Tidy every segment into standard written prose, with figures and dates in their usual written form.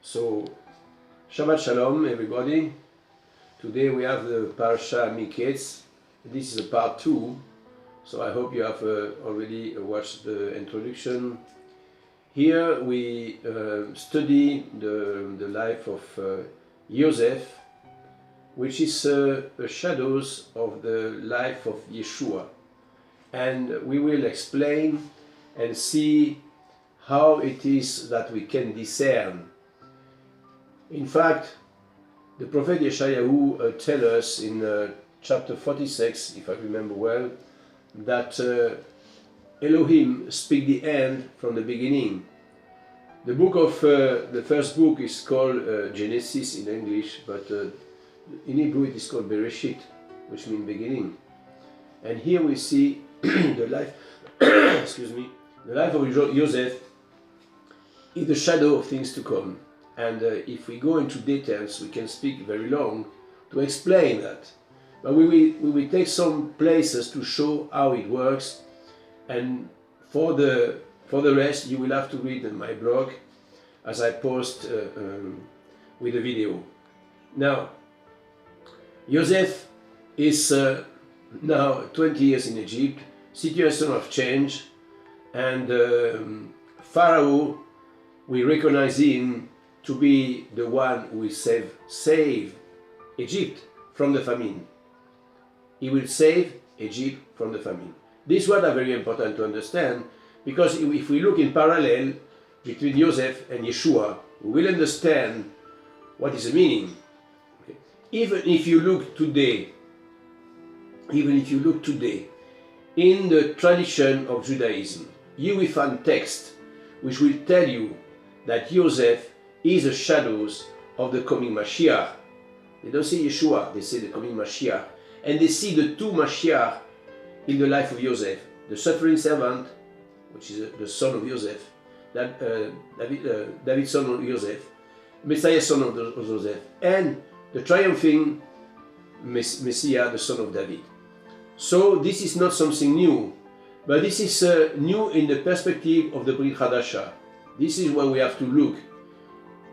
So, Shabbat Shalom, everybody. Today we have the Parasha Miketz. This is a part 2, so I hope you have already watched the introduction. Here we study the life of Joseph, which is the shadows of the life of Yeshua. And we will explain and see how it is that we can discern. In fact, the prophet Yeshayahu tells us in chapter 46, if I remember well, that Elohim speak the end from the beginning. The book of the first book is called Genesis in English, but in Hebrew it is called Bereshit, which means beginning. And here we see the life, the life of Joseph is the shadow of things to come. And if we go into details, we can speak very long to explain that. But we will take some places to show how it works. And for the rest, you will have to read in my blog as I post with the video. Now, Joseph is now 20 years in Egypt, situation of change, and Pharaoh, we recognize him to be the one who will save Egypt from the famine. He will save Egypt from the famine. These words are very important to understand, because if we look in parallel between Joseph and Yeshua, we will understand what is the meaning. Okay. Even if you look today in the tradition of Judaism, you will find text which will tell you that Joseph is the shadows of the coming Mashiach. They don't say Yeshua, they say the coming Mashiach. And they see the two Mashiach in the life of Joseph. The suffering servant, which is the son of Joseph, David's son of Joseph, Messiah's son of Joseph, and the triumphing Messiah, the son of David. So this is not something new, but this is new in the perspective of the Brit Hadasha. This is where we have to look.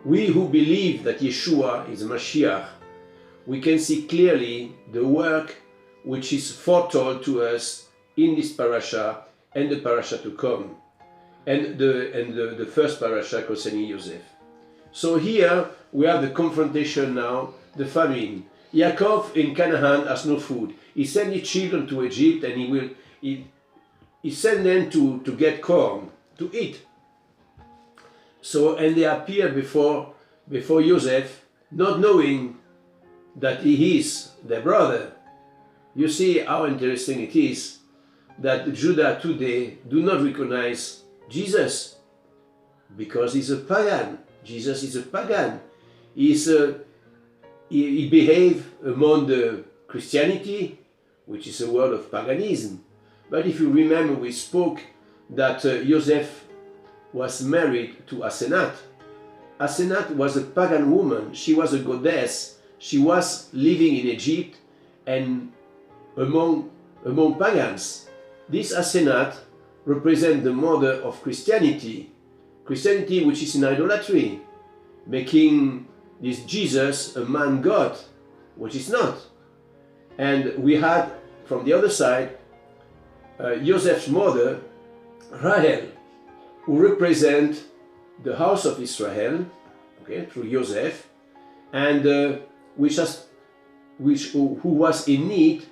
We who believe that Yeshua is Mashiach, we can see clearly the work which is foretold to us in this parasha and the parasha to come, and the first parasha concerning Joseph. So here we have the confrontation now, the famine. Yaakov in Canaan has no food. He sent his children to Egypt, and he sent them to get corn to eat. So, and they appear before Joseph, not knowing that he is their brother. You see how interesting it is that Judah today do not recognize Jesus, because he's a pagan. Jesus is a pagan. He behaves among the Christianity, which is a word of paganism. But if you remember, we spoke that Joseph was married to Asenat. Asenat was a pagan woman. She was a goddess. She was living in Egypt and among pagans. This Asenat represents the mother of Christianity. Christianity which is in idolatry, making this Jesus a man God, which is not. And we had from the other side Joseph's mother, Rahel, who represent the house of Israel, okay, through Joseph, and who was in need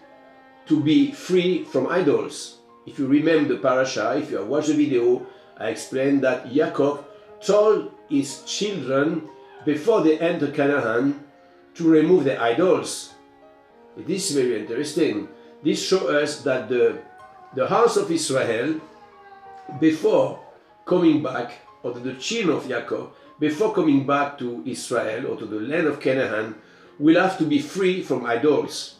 to be free from idols. If you remember the parasha, if you have watched the video, I explained that Yaakov told his children before they entered Canaan to remove the idols. This is very interesting. This shows us that the house of Israel, before coming back, or the children of Yaakov, before coming back to Israel or to the land of Canaan, will have to be free from idols.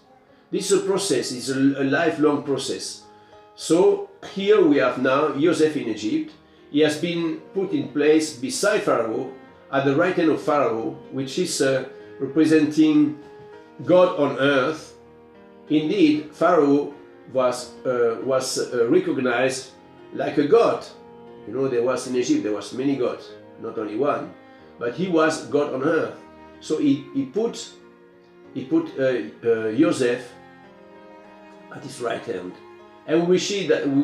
This is a process, it's a lifelong process. So here we have now Joseph in Egypt. He has been put in place beside Pharaoh, at the right hand of Pharaoh, which is representing God on earth. Indeed, Pharaoh was recognized like a god. You know, there was in Egypt, there was many gods, not only one. but he was God on earth. So he put Joseph at his right hand, and we will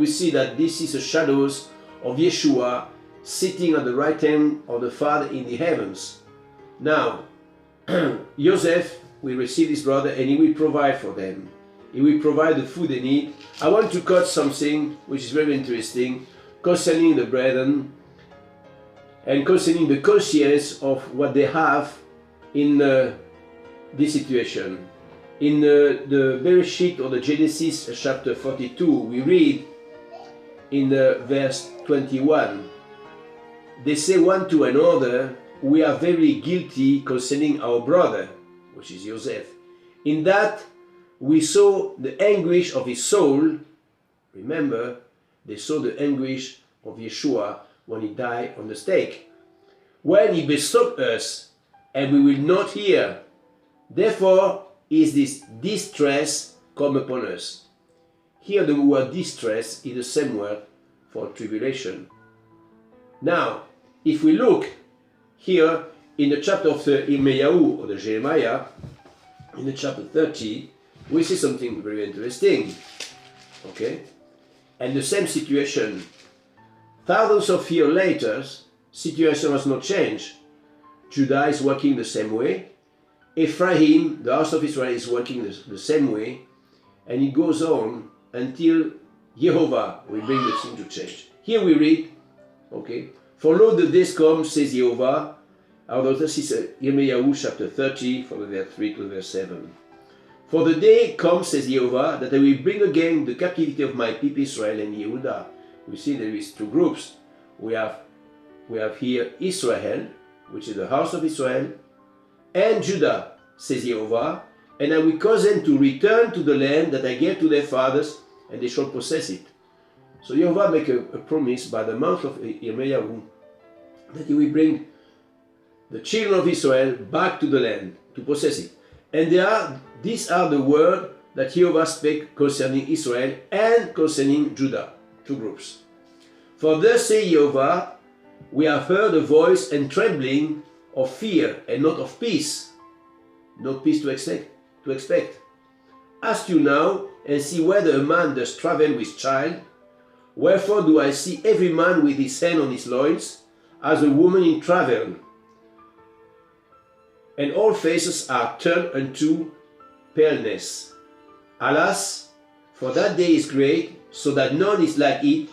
see that this is the shadows of Yeshua sitting at the right hand of the Father in the heavens. Now, Joseph will receive his brother, and he will provide for them. He will provide the food they need. I want to quote something which is very interesting concerning the brethren and concerning the conscience of what they have in this situation. In the Bereshit or the Genesis chapter 42, we read in verse 21, they say one to another, we are very guilty concerning our brother, which is Joseph, in that we saw the anguish of his soul. Remember, they saw the anguish of Yeshua when he died on the stake, when he besought us, and we will not hear. Therefore is this distress come upon us. Here the word distress is the same word for tribulation. Now, if we look here in the chapter of the Irmiyahu or the Jeremiah, in the chapter 30, we see something very interesting. Okay? And the same situation. Thousands of years later, situation has not changed. Judah is working the same way. Ephraim, the house of Israel, is working the same way. And it goes on until Jehovah will bring the thing to change. Here we read, okay, for lo, the days come, says Jehovah. This is Irmiyahu chapter 30, from verse 3 to verse 7. For the day comes, says Jehovah, that I will bring again the captivity of my people Israel and Yehudah. We see there is two groups. We have here Israel, which is the house of Israel, and Judah, says Jehovah, and I will cause them to return to the land that I gave to their fathers, and they shall possess it. So Jehovah make a promise by the mouth of Irmiyahu that he will bring the children of Israel back to the land to possess it. And these are the words that Jehovah spake concerning Israel and concerning Judah, two groups. For thus say Jehovah, we have heard a voice and trembling of fear and not of peace. Not peace to expect. Ask you now and see whether a man does travel with child. Wherefore do I see every man with his hand on his loins, as a woman in travail? And all faces are turned unto paleness. Alas, for that day is great, so that none is like it.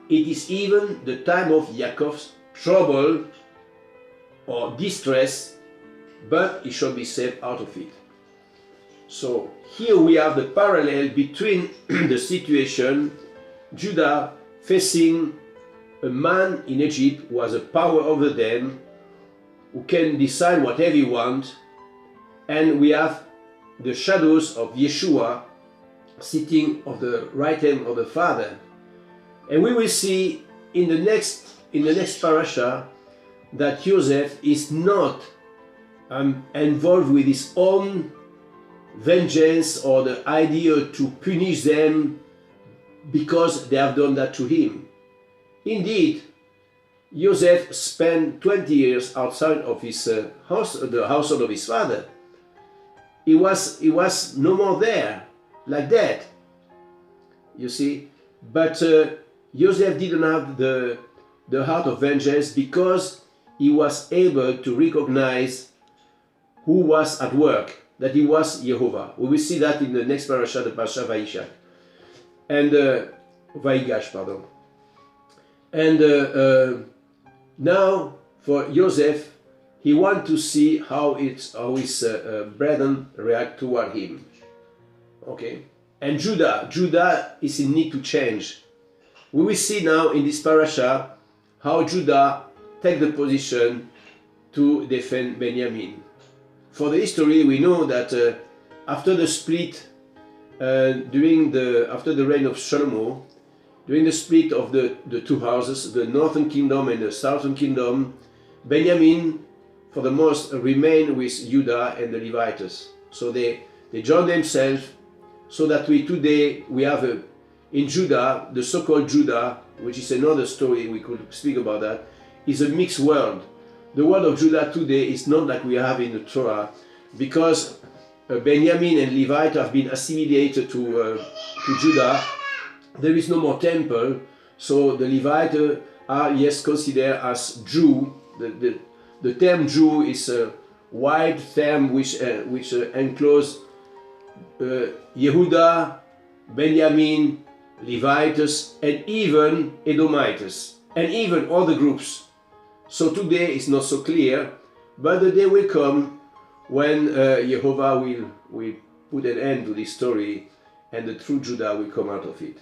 It is even the time of Jacob's trouble or distress, but he shall be saved out of it. So here we have the parallel between the situation Judah facing a man in Egypt who has a power over them, who can decide whatever he wants, and we have the shadows of Yeshua sitting on the right hand of the Father. And we will see in the next parasha that Joseph is not involved with his own vengeance or the idea to punish them because they have done that to him. Indeed, Joseph spent 20 years outside of his house, the household of his father. He was no more there like that, you see. But Joseph didn't have the heart of vengeance because he was able to recognize who was at work, that he was Jehovah. We will see that in the next parasha, the Parasha Vaishak. And Vaigash, pardon. And now for Joseph, he wants to see how his brethren react toward him. Okay? And Judah is in need to change. We will see now in this parasha how Judah take the position to defend Benjamin. For the history, we know that after the split, after the reign of Shlomo, during the split of the two houses, the northern kingdom and the southern kingdom, Benjamin, for the most, remained with Judah and the Levites. So they joined themselves, so that today we have in Judah, the so-called Judah, which is another story, we could speak about that, is a mixed world. the word of Judah today is not like we have in the Torah, because Benjamin and Levite have been assimilated to Judah. There is no more temple, so the Levite are yes considered as Jew. The term Jew is a wide term which encloses Yehuda, Benjamin, Levites, and even Edomites, and even other groups. So today is not so clear, but the day will come when Jehovah will put an end to this story and the true Judah will come out of it.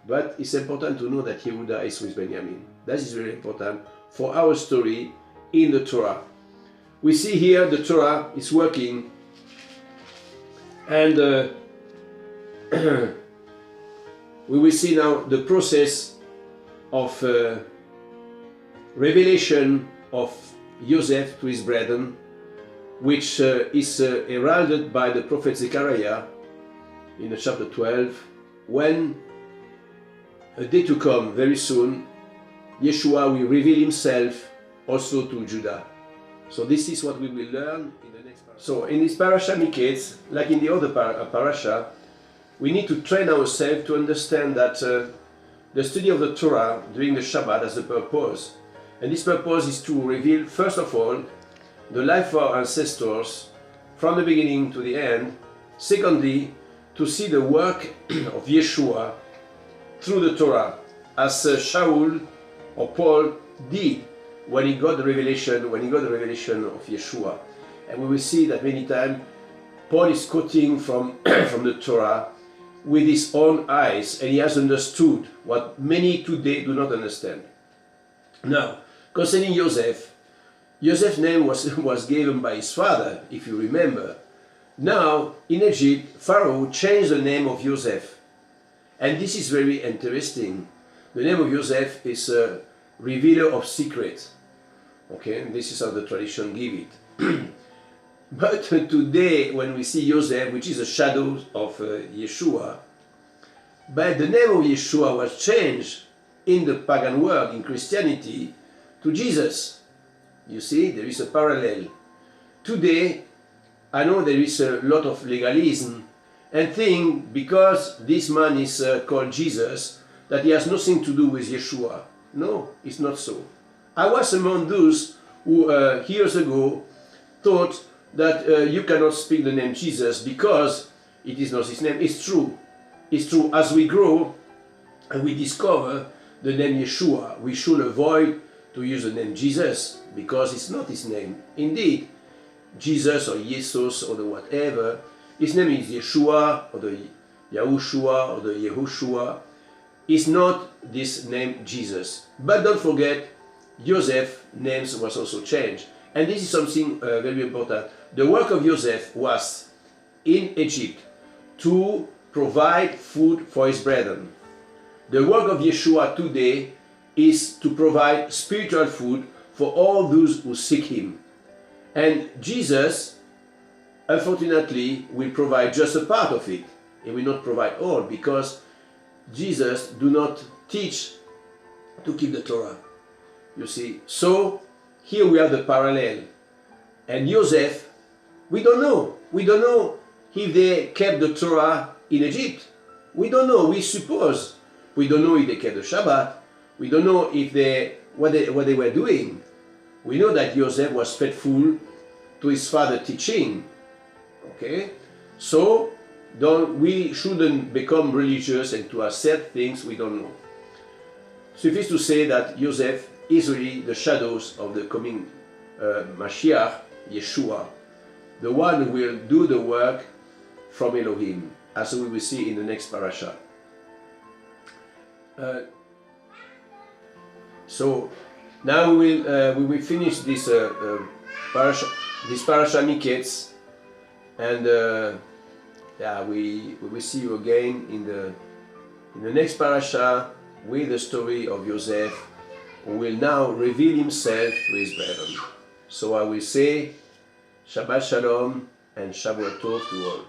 But it's important to know that Yehuda is with Benjamin. That is very important for our story in the Torah. We see here the Torah is working, and we will see now the process of revelation of Joseph to his brethren, which is heralded by the prophet Zechariah in chapter 12, when a day to come very soon, Yeshua will reveal himself also to Judah. So this is what we will learn in the next parasha. So in this Parasha Miketz, like in the other Parasha, we need to train ourselves to understand that the study of the Torah during the Shabbat has a purpose. And this purpose is to reveal, first of all, the life of our ancestors from the beginning to the end. Secondly, to see the work of Yeshua through the Torah, as Shaul or Paul did when he got the revelation of Yeshua. And we will see that many times Paul is quoting from the Torah with his own eyes, and he has understood what many today do not understand. Now, concerning Joseph, Joseph's name was given by his father, if you remember. Now, in Egypt, Pharaoh changed the name of Joseph. And this is very interesting. The name of Joseph is a revealer of secrets. Okay, this is how the tradition give it. But today, when we see Joseph, which is a shadow of Yeshua, but the name of Yeshua was changed in the pagan world, in Christianity, to Jesus. You see, there is a parallel. Today, I know there is a lot of legalism and think because this man is called Jesus, that he has nothing to do with Yeshua. No, it's not so. I was among those who years ago thought that you cannot speak the name Jesus because it is not his name. It's true. It's true. As we grow and we discover the name Yeshua, we should avoid to use the name Jesus because it's not his name. Indeed, Jesus or Jesus or the whatever, his name is Yeshua or the Yahushua or the Yehoshua. It's not this name Jesus. But don't forget, Joseph's name was also changed. And this is something very important. The work of Joseph was in Egypt to provide food for his brethren. The work of Yeshua today is to provide spiritual food for all those who seek him. And Jesus, unfortunately, will provide just a part of it. He will not provide all, because Jesus do not teach to keep the Torah. You see, so here we have the parallel. And Joseph, we don't know. We don't know if they kept the Torah in Egypt. We don't know. We suppose. We don't know if they kept the Shabbat. We don't know if what they were doing. We know that Joseph was faithful to his father's teaching. Okay, so we shouldn't become religious and to accept things we don't know. Suffice to say that Joseph is really the shadows of the coming Mashiach, Yeshua, the one who will do the work from Elohim, as we will see in the next parasha. So now we will finish this parasha Miketz, and yeah, we will see you again in the next parasha with the story of Joseph, who will now reveal himself to his brethren. So I will say Shabbat Shalom and Shabbat Tov to all.